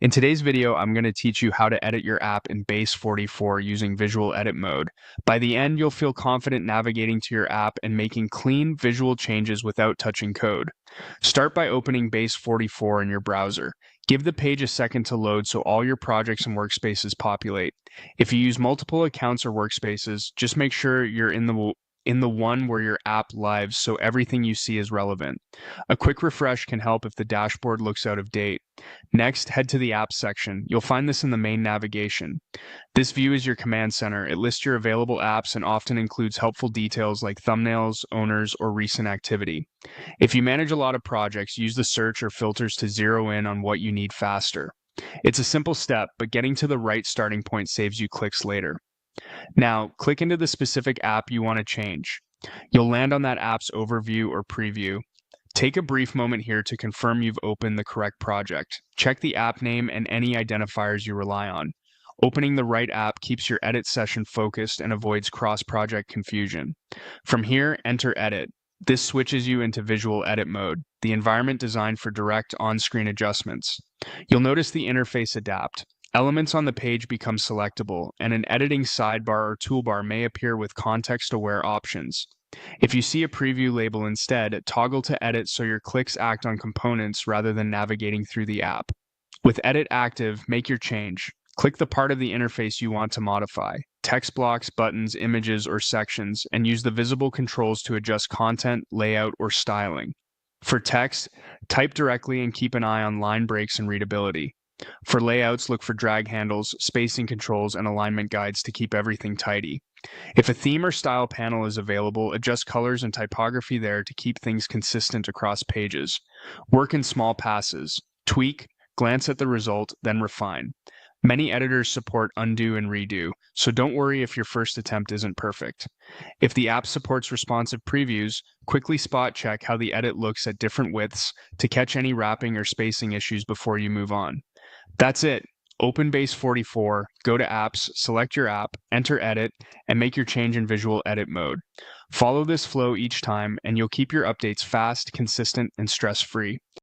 In today's video, I'm going to teach you how to edit your app in Base44 using visual edit mode. By the end, you'll feel confident navigating to your app and making clean visual changes without touching code. Start by opening Base44 in your browser. Give the page a second to load so all your projects and workspaces populate. If you use multiple accounts or workspaces, just make sure you're in the one where your app lives so everything you see is relevant. A quick refresh can help if the dashboard looks out of date. Next, head to the Apps section. You'll find this in the main navigation. This view is your command center. It lists your available apps and often includes helpful details like thumbnails, owners, or recent activity. If you manage a lot of projects, use the search or filters to zero in on what you need faster. It's a simple step, but getting to the right starting point saves you clicks later. Now, click into the specific app you want to change. You'll land on that app's overview or preview. Take a brief moment here to confirm you've opened the correct project. Check the app name and any identifiers you rely on. Opening the right app keeps your edit session focused and avoids cross-project confusion. From here, enter Edit. This switches you into visual edit mode, the environment designed for direct on-screen adjustments. You'll notice the interface adapt. Elements on the page become selectable, and an editing sidebar or toolbar may appear with context-aware options. If you see a preview label instead, toggle to edit so your clicks act on components rather than navigating through the app. With Edit active, make your change. Click the part of the interface you want to modify, text blocks, buttons, images, or sections, and use the visible controls to adjust content, layout, or styling. For text, type directly and keep an eye on line breaks and readability. For layouts, look for drag handles, spacing controls, and alignment guides to keep everything tidy. If a theme or style panel is available, adjust colors and typography there to keep things consistent across pages. Work in small passes. Tweak, glance at the result, then refine. Many editors support undo and redo, so don't worry if your first attempt isn't perfect. If the app supports responsive previews, quickly spot check how the edit looks at different widths to catch any wrapping or spacing issues before you move on. That's it. Open Base44, go to Apps, select your app, enter Edit, and make your change in visual edit mode. Follow this flow each time, and you'll keep your updates fast, consistent, and stress-free.